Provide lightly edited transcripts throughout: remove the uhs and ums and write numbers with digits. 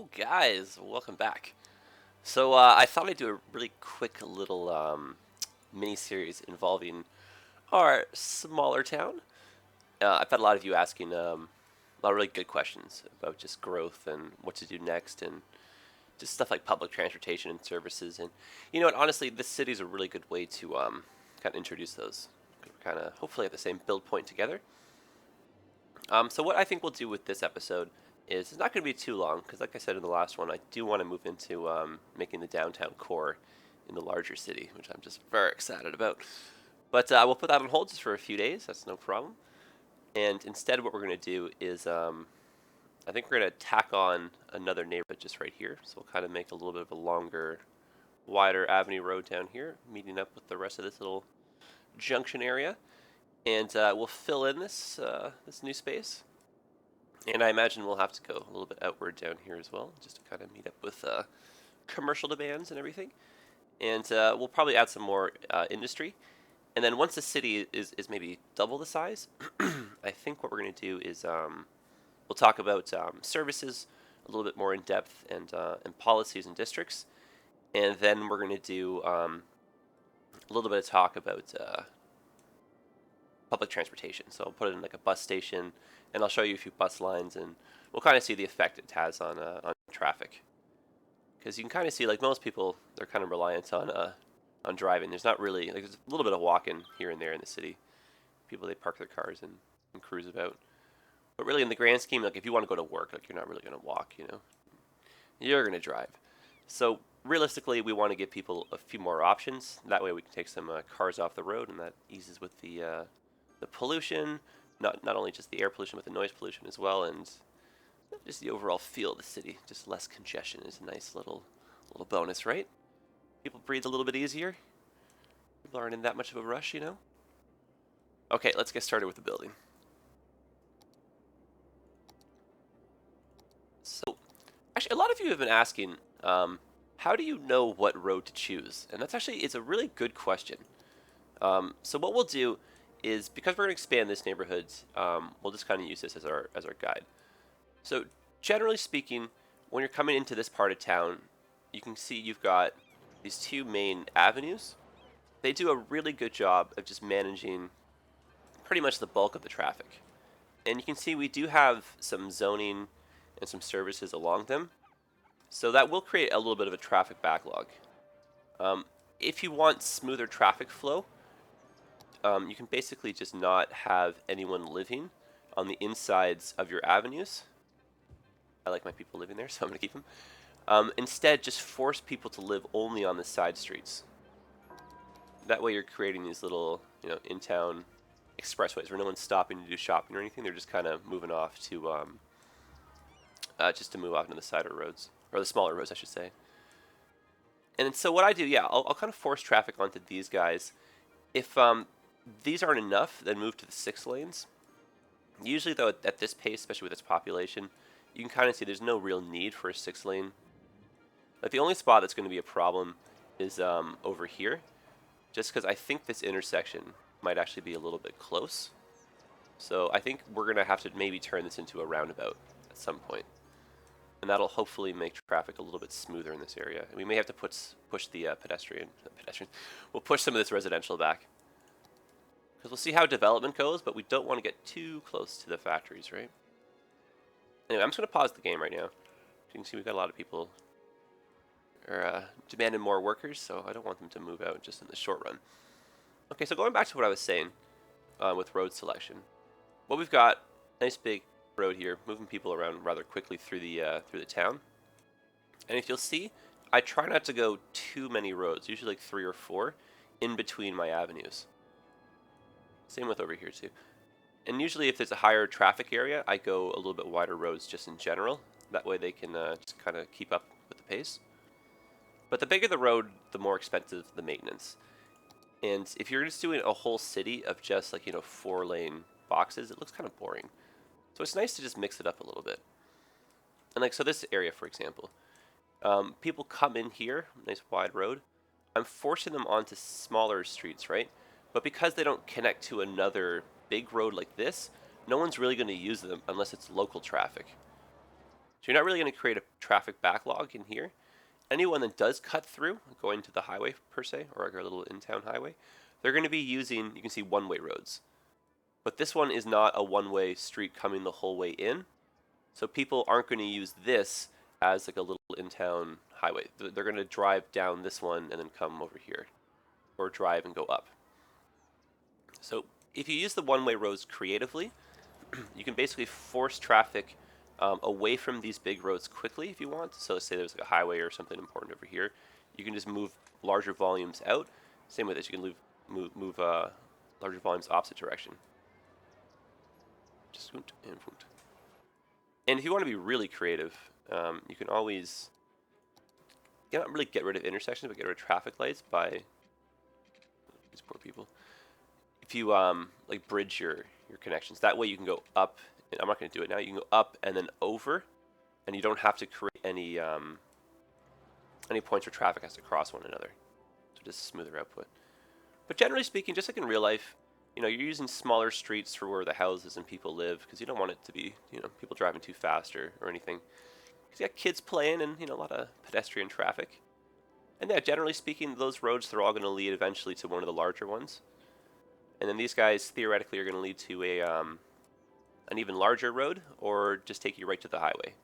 Yo, guys, welcome back. I thought I'd do a really quick little mini series involving our smaller town. I've had a lot of you asking a lot of really good questions about just growth and what to do next, and just stuff like public transportation and services. And you know what? Honestly, this city is a really good way to kind of introduce those. We're kind of hopefully at the same build point together. So what I think we'll do with this episode is it's not going to be too long because, like I said in the last one, I do want to move into making the downtown core in the larger city, which I'm just very excited about. But we'll put that on hold just for a few days. That's no problem. And instead, what we're going to do is I think we're going to tack on another neighborhood just right here. So we'll kind of make a little bit of a longer, wider avenue road down here, meeting up with the rest of this little junction area. And we'll fill in this new space. And I imagine we'll have to go a little bit outward down here as well, just to kind of meet up with commercial demands and everything. And we'll probably add some more industry. And then once the city is maybe double the size, I think what we're going to do is we'll talk about services a little bit more in depth and policies and districts. And then we're going to do a little bit of talk about public transportation. So I'll put it in like a bus station, and I'll show you a few bus lines, and we'll kind of see the effect it has on traffic. Because you can kind of see, like most people, they're kind of reliant on driving. There's not really like there's a little bit of walking here and there in the city. People they park their cars and cruise about. But really, in the grand scheme, like if you want to go to work, like you're not really going to walk. You're going to drive. So realistically, we want to give people a few more options. That way, we can take some cars off the road, and that eases with the pollution, not only just the air pollution, but the noise pollution as well, and just the overall feel of the city. Just less congestion is a nice little bonus, right? People breathe a little bit easier. People aren't in that much of a rush. Okay, let's get started with the building. So, actually, a lot of you have been asking, how do you know what road to choose? And it's a really good question. So what we'll do is, because we're going to expand this neighborhood, we'll just kind of use this as our guide. So generally speaking, when you're coming into this part of town, you can see you've got these two main avenues. They do a really good job of just managing pretty much the bulk of the traffic. And you can see we do have some zoning and some services along them. So that will create a little bit of a traffic backlog. If you want smoother traffic flow, you can basically just not have anyone living on the insides of your avenues. I like my people living there, so I'm going to keep them. Instead, just force people to live only on the side streets. That way you're creating these little, in-town expressways where no one's stopping to do shopping or anything. They're just kind of moving off to, just to move off into the side roads, or the smaller roads, I should say. And so what I do, I'll kind of force traffic onto these guys. If these aren't enough, then move to the 6 lanes. Usually, though, at this pace, especially with its population, you can kind of see there's no real need for a 6 lane. Like the only spot that's going to be a problem is over here, just because I think this intersection might actually be a little bit close. So I think we're going to have to maybe turn this into a roundabout at some point. And that'll hopefully make traffic a little bit smoother in this area. And we may have to push the pedestrian. We'll push some of this residential back. Because we'll see how development goes, but we don't want to get too close to the factories, right? Anyway, I'm just going to pause the game right now. You can see we've got a lot of people are demanding more workers, so I don't want them to move out just in the short run. Okay, so going back to what I was saying with road selection. What we've got, nice big road here, moving people around rather quickly through the town. And if you'll see, I try not to go too many roads, usually like 3 or 4, in between my avenues. Same with over here too. And usually if there's a higher traffic area, I go a little bit wider roads just in general. That way they can just kind of keep up with the pace. But the bigger the road, the more expensive the maintenance. And if you're just doing a whole city of just like, 4-lane boxes, it looks kind of boring. So it's nice to just mix it up a little bit. And like, so this area, for example, people come in here, nice wide road. I'm forcing them onto smaller streets, right? But because they don't connect to another big road like this, no one's really going to use them unless it's local traffic. So you're not really going to create a traffic backlog in here. Anyone that does cut through, going to the highway per se, or like our little in-town highway, they're going to be using, you can see, one-way roads. But this one is not a one-way street coming the whole way in. So people aren't going to use this as like a little in-town highway. They're going to drive down this one and then come over here, or drive and go up. So if you use the one-way roads creatively, you can basically force traffic away from these big roads quickly if you want. So let's say there's like a highway or something important over here. You can just move larger volumes out. Same with this, you can move larger volumes opposite direction. Just and woont. And if you want to be really creative, you can always, you not really get rid of intersections, but get rid of traffic lights by these poor people. If you like bridge your connections, that way you can go up. And I'm not going to do it now. You can go up and then over, and you don't have to create any points where traffic has to cross one another. So just smoother output. But generally speaking, just like in real life, you know, you're using smaller streets for where the houses and people live because you don't want it to be, you know, people driving too fast or anything. Because you got kids playing and, you know, a lot of pedestrian traffic. And yeah, generally speaking, those roads, they're all going to lead eventually to one of the larger ones. And then these guys theoretically are going to lead to an even larger road or just take you right to the highway.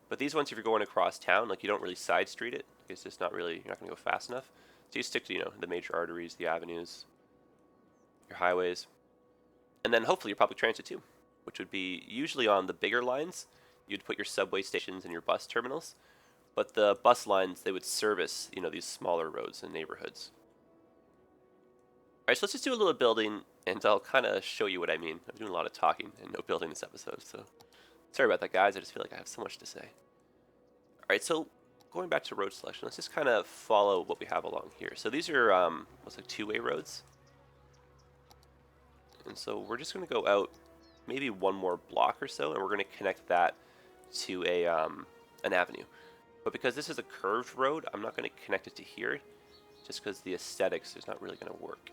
But these ones, if you're going across town, like you don't really side street it. It's just not really, you're not going to go fast enough. So you stick to, you know, the major arteries, the avenues, your highways, and then hopefully your public transit too, which would be usually on the bigger lines. You'd put your subway stations and your bus terminals, but the bus lines, they would service, you know, these smaller roads and neighborhoods. All right, so let's just do a little building, and I'll kind of show you what I mean. I'm doing a lot of talking and no building this episode, so sorry about that, guys. I just feel like I have so much to say. All right, so going back to road selection, let's just kind of follow what we have along here. So these are, looks like two-way roads. And so we're just going to go out maybe one more block or so, and we're going to connect that to an avenue. But because this is a curved road, I'm not going to connect it to here, just because the aesthetics is not really going to work.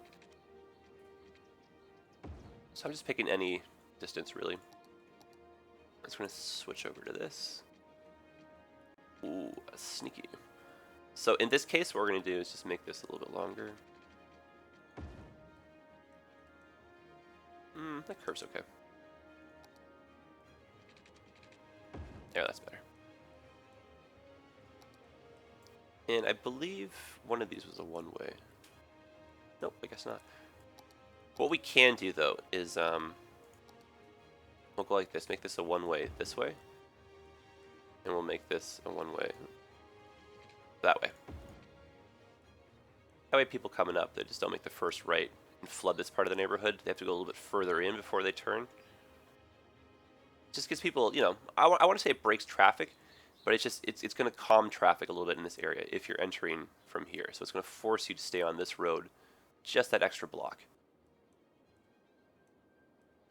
So I'm just picking any distance, really. I'm just going to switch over to this. Ooh, sneaky. So in this case, what we're going to do is just make this a little bit longer. That curve's okay. There, that's better. And I believe one of these was a one-way. Nope, I guess not. What we can do, though, is we'll go like this. Make this a one-way this way. And we'll make this a one-way that way. That way people coming up, they just don't make the first right and flood this part of the neighborhood. They have to go a little bit further in before they turn. Just gives people, you know, I want to say it breaks traffic, but it's just, it's going to calm traffic a little bit in this area if you're entering from here. So it's going to force you to stay on this road just that extra block.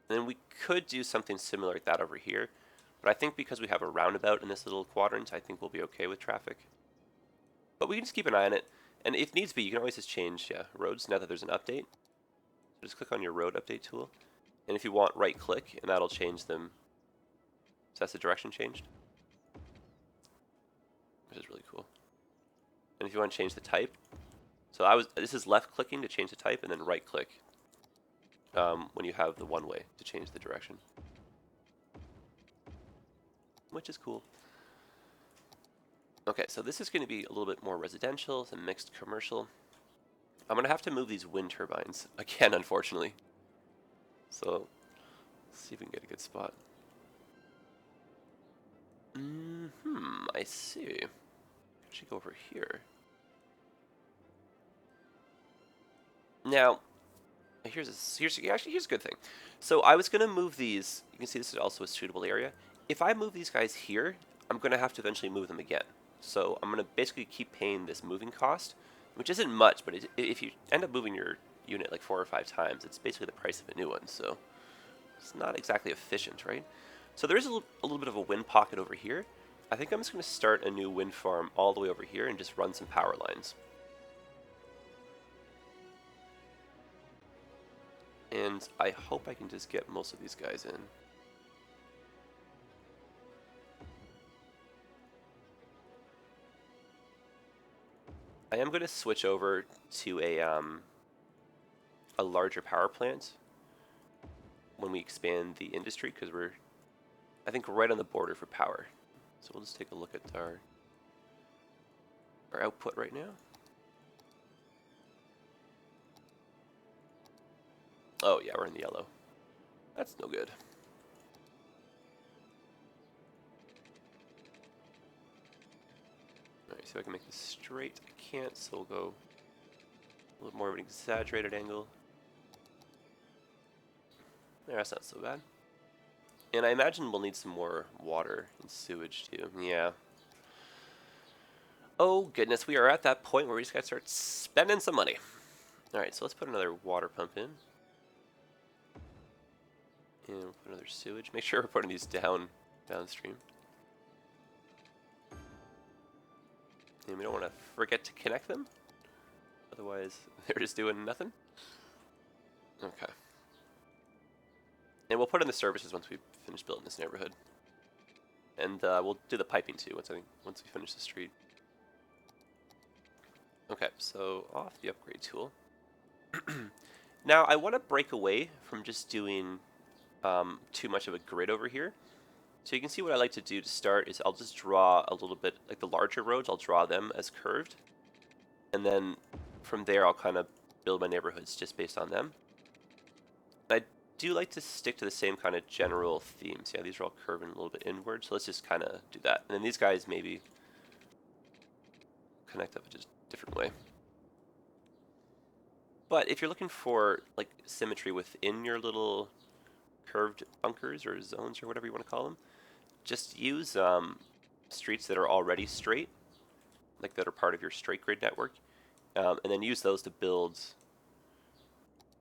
And then we could do something similar like that over here, but I think because we have a roundabout in this little quadrant, I think we'll be okay with traffic. But we can just keep an eye on it, and if needs be, you can always just change roads now that there's an update. So just click on your road update tool, and if you want, right click, and that'll change them. So that's the direction changed, which is really cool. And if you want to change the type, so this is left clicking to change the type, and then right click when you have the one way to change the direction, which is cool. Okay, so this is going to be a little bit more residential, some mixed commercial. I'm going to have to move these wind turbines again, unfortunately. So let's see if we can get a good spot. I see. I should go over here. Now, here's a good thing. So I was going to move these. You can see this is also a suitable area. If I move these guys here, I'm going to have to eventually move them again. So I'm going to basically keep paying this moving cost, which isn't much, but if you end up moving your unit like 4 or 5 times, it's basically the price of a new one. So it's not exactly efficient, right? So there is a little bit of a wind pocket over here. I think I'm just going to start a new wind farm all the way over here and just run some power lines. And I hope I can just get most of these guys in. I am going to switch over to a larger power plant when we expand the industry, because we're, I think, right on the border for power. So we'll just take a look at our output right now. Oh yeah, we're in the yellow. That's no good. Alright, see if I can make this straight. I can't, so we'll go a little more of an exaggerated angle. There, that's not so bad. And I imagine we'll need some more water and sewage too. Yeah. Oh goodness, we are at that point where we just gotta start spending some money. Alright, so let's put another water pump in. And we'll put another sewage. Make sure we're putting these downstream. And we don't want to forget to connect them. Otherwise, they're just doing nothing. Okay. And we'll put in the services once we finish building this neighborhood. And we'll do the piping too once we finish the street. Okay, so off the upgrade tool. Now I want to break away from just doing too much of a grid over here. So you can see what I like to do to start is I'll just draw a little bit, like the larger roads, I'll draw them as curved. And then from there I'll kind of build my neighborhoods just based on them. I do like to stick to the same kind of general themes. Yeah, these are all curving a little bit inward, so let's just kind of do that. And then these guys maybe connect up in just a different way. But if you're looking for like symmetry within your little curved bunkers or zones or whatever you want to call them, just use streets that are already straight, like that are part of your straight grid network, and then use those to build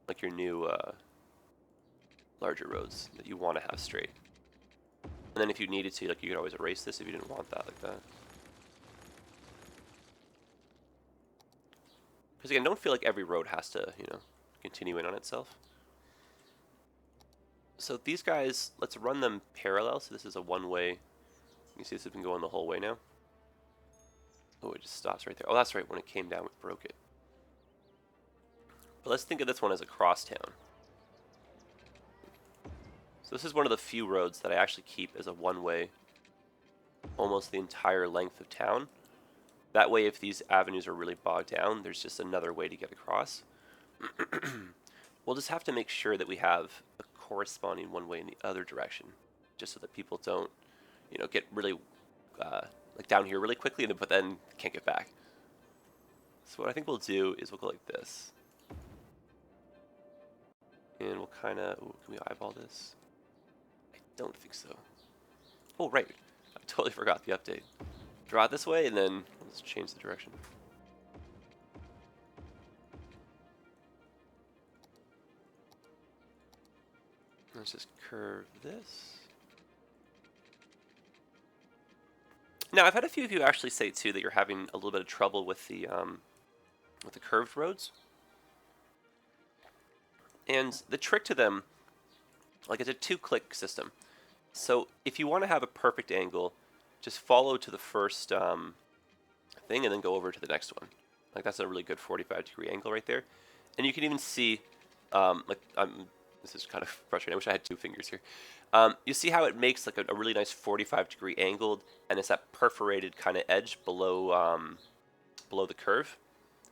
like your new larger roads that you want to have straight. And then if you needed to, like, you could always erase this if you didn't want that like that. Because again, don't feel like every road has to, you know, continue in on itself. So these guys, let's run them parallel. So this is a one-way. You can see this has been going the whole way now. Oh, it just stops right there. Oh, that's right. When it came down, it broke it. But let's think of this one as a crosstown. So this is one of the few roads that I actually keep as a one-way almost the entire length of town. That way, if these avenues are really bogged down, there's just another way to get across. We'll just have to make sure that we have a corresponding one way in the other direction, just so that people don't, you know, get really like down here really quickly, but then can't get back. So what I think we'll do is we'll go like this, and we'll kind of, can we eyeball this? I don't think so. Oh right, I totally forgot the update. Draw it this way, and then let's change the direction. Let's just curve this. Now, I've had a few of you actually say too that you're having a little bit of trouble with the curved roads. And the trick to them, like, it's a two-click system. So if you want to have a perfect angle, just follow to the first thing and then go over to the next one. Like, that's a really good 45-degree angle right there. And you can even see, this is kind of frustrating. I wish I had two fingers here. You see how it makes like a really nice 45-degree angled, and it's that perforated kind of edge below below the curve.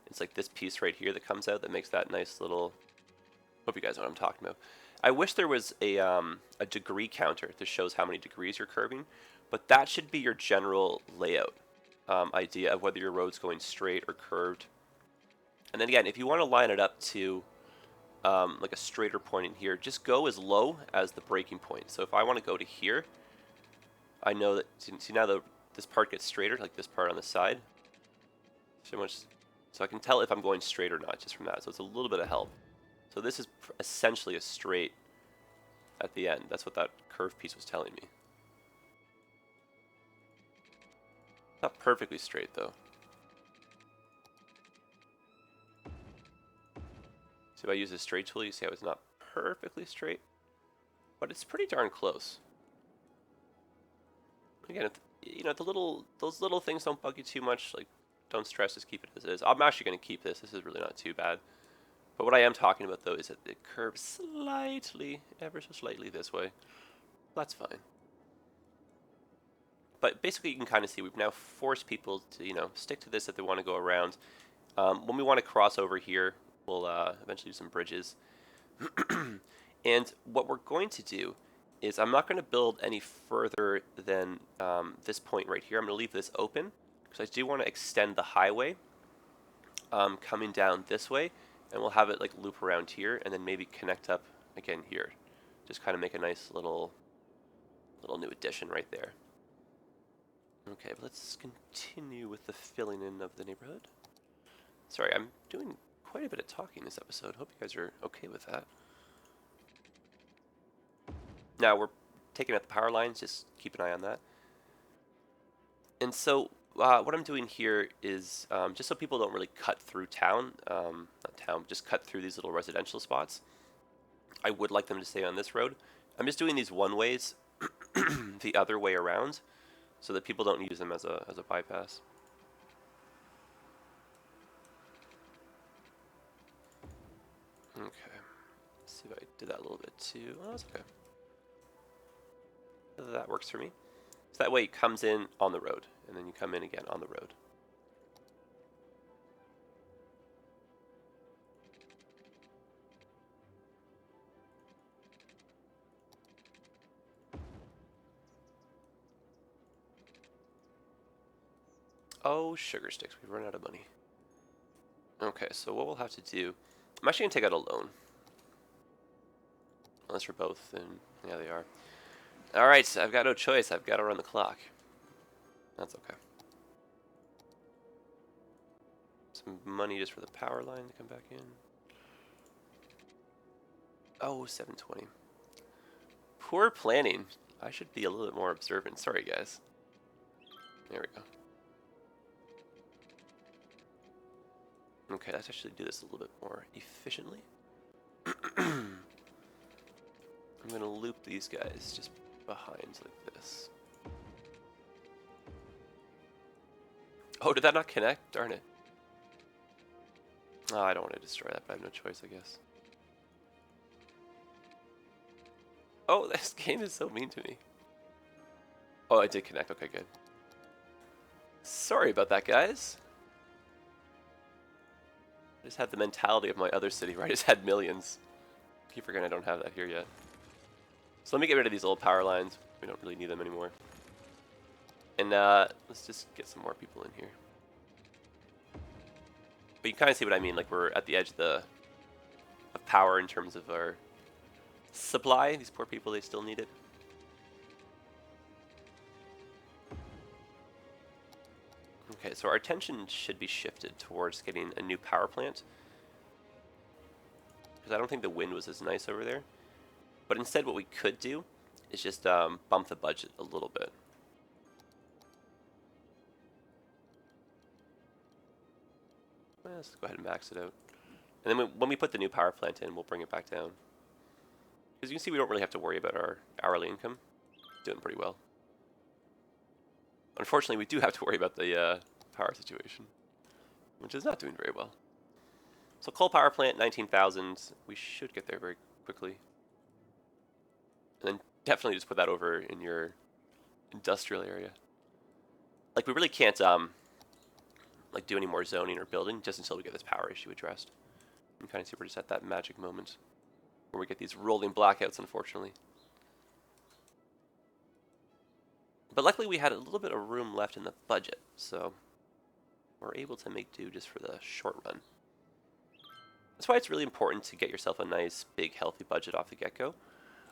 It's like this piece right here that comes out that makes that nice little. Hope you guys know what I'm talking about. I wish there was a degree counter that shows how many degrees you're curving, but that should be your general layout idea of whether your road's going straight or curved. And then again, if you want to line it up to like a straighter point in here, just go as low as the breaking point. So if I want to go to here, I know that, see now this part gets straighter, like this part on the side. So I can tell if I'm going straight or not just from that. So it's a little bit of help. So this is essentially a straight at the end. That's what that curved piece was telling me. Not perfectly straight though. So if I use a straight tool, you see how it's not perfectly straight, but it's pretty darn close. Again, if, you know, those little things don't bug you too much, like don't stress. Just keep it as is. I'm actually going to keep this. This is really not too bad. But what I am talking about, though, is that it curves slightly, ever so slightly this way. That's fine. But basically, you can kind of see we've now forced people to, you know, stick to this if they want to go around. When we want to cross over here, we'll eventually do some bridges. And what we're going to do is I'm not going to build any further than this point right here. I'm going to leave this open because I do want to extend the highway coming down this way, and we'll have it like loop around here and then maybe connect up again here. Just kind of make a nice little new addition right there. Okay, but let's continue with the filling in of the neighborhood. Sorry, I'm doing quite a bit of talking this episode. Hope you guys are okay with that. Now we're taking out the power lines, just keep an eye on that. And so what I'm doing here is just so people don't really cut through town, not town, just cut through these little residential spots. I would like them to stay on this road. I'm just doing these one ways the other way around so that people don't use them as a bypass. Okay, let's see if I did that a little bit too. Oh, that's okay. That works for me. So that way it comes in on the road, and then you come in again on the road. Oh, sugar sticks. We've run out of money. Okay, so what we'll have to do... I'm actually going to take out a loan. Unless we're both, then yeah, they are. Alright, I've got no choice. I've got to run the clock. That's okay. Some money just for the power line to come back in. Oh, 720. Poor planning. I should be a little bit more observant. Sorry, guys. There we go. Okay, let's actually do this a little bit more efficiently. I'm going to loop these guys just behind like this. Oh, did that not connect? Darn it. Oh, I don't want to destroy that, but I have no choice, I guess. Oh, this game is so mean to me. Oh, I did connect. Okay, good. Sorry about that, guys. I just had the mentality of my other city where I just had millions. I keep forgetting I don't have that here yet. So let me get rid of these old power lines. We don't really need them anymore. And let's just get some more people in here. But you kind of see what I mean. Like we're at the edge of power in terms of our supply. These poor people, they still need it. Okay, so our attention should be shifted towards getting a new power plant. Because I don't think the wind was as nice over there. But instead what we could do is just bump the budget a little bit. Let's go ahead and max it out. And then when we put the new power plant in, we'll bring it back down. Because you can see we don't really have to worry about our hourly income. Doing pretty well. Unfortunately, we do have to worry about the power situation, which is not doing very well. So coal power plant, 19,000. We should get there very quickly. And then definitely just put that over in your industrial area. Like we really can't like do any more zoning or building just until we get this power issue addressed. You can kind of see we're just at that magic moment where we get these rolling blackouts, unfortunately. But luckily we had a little bit of room left in the budget, so we're able to make do just for the short run. That's why it's really important to get yourself a nice, big, healthy budget off the get-go.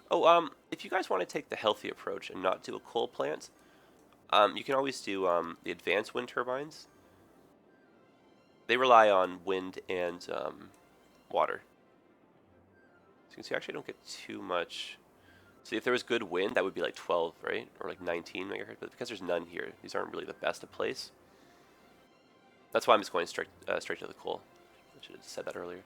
Oh, if you guys want to take the healthy approach and not do a coal plant, you can always do the advanced wind turbines. They rely on wind and water. So you can see I actually don't get too much. See, if there was good wind, that would be like 12, right? Or like 19 megahertz. But because there's none here, these aren't really the best of place. That's why I'm just going straight to the coal. I should have said that earlier.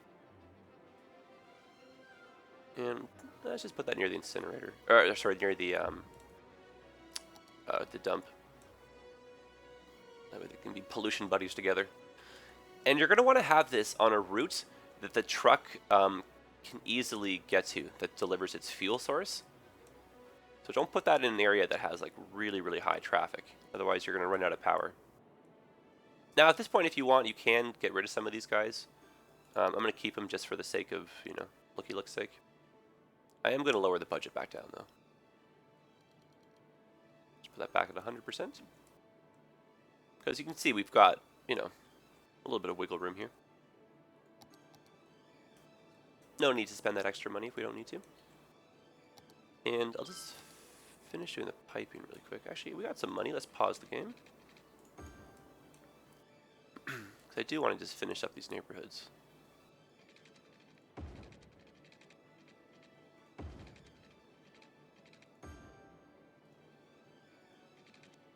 And let's just put that near the incinerator. Or sorry, near the dump. That way they can be pollution buddies together. And you're going to want to have this on a route that the truck can easily get to, that delivers its fuel source. So don't put that in an area that has like really, really high traffic. Otherwise, you're going to run out of power. Now, at this point, if you want, you can get rid of some of these guys. I'm going to keep them just for the sake of, you know, looky-look's sake. I am going to lower the budget back down, though. Just put that back at 100%. Because you can see we've got, you know, a little bit of wiggle room here. No need to spend that extra money if we don't need to. And I'll just finish doing the piping really quick. Actually, we got some money. Let's pause the game. Because I do want to just finish up these neighborhoods.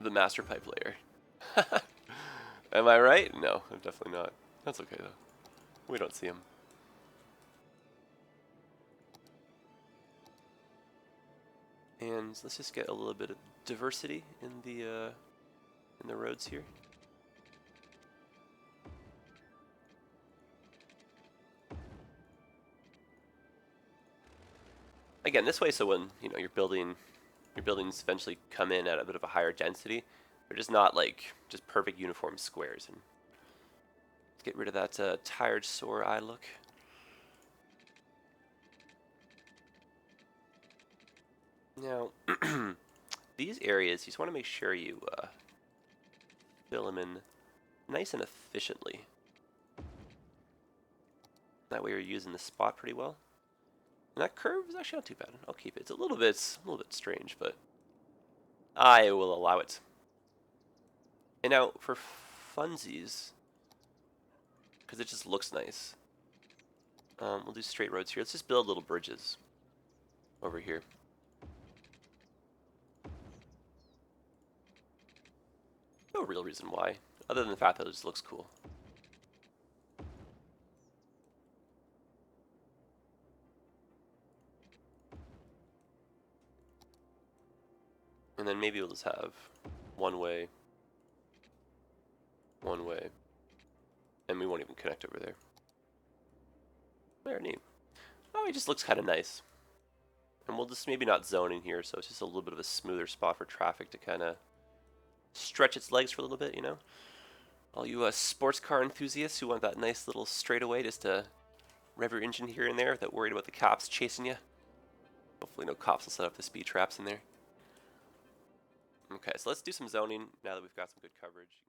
The master pipe layer. Am I right? No, I'm definitely not. That's okay, though. We don't see him. And let's just get a little bit of diversity in the roads here. Again, this way, so when you know your buildings eventually come in at a bit of a higher density, they're just not like just perfect uniform squares. And let's get rid of that tired, sore eye look. Now, these areas, you just want to make sure you fill them in nice and efficiently. That way you're using the spot pretty well. And that curve is actually not too bad. I'll keep it. It's a little bit strange, but I will allow it. And now for funsies, because it just looks nice, we'll do straight roads here. Let's just build little bridges over here. No real reason why, other than the fact that it just looks cool. And then maybe we'll just have one way, and we won't even connect over there. Very neat. Oh, it just looks kind of nice. And we'll just maybe not zone in here, so it's just a little bit of a smoother spot for traffic to kind of stretch its legs for a little bit, you know? All you sports car enthusiasts who want that nice little straightaway just to rev your engine here and there without worried about the cops chasing you. Hopefully no cops will set up the speed traps in there. Okay, so let's do some zoning now that we've got some good coverage.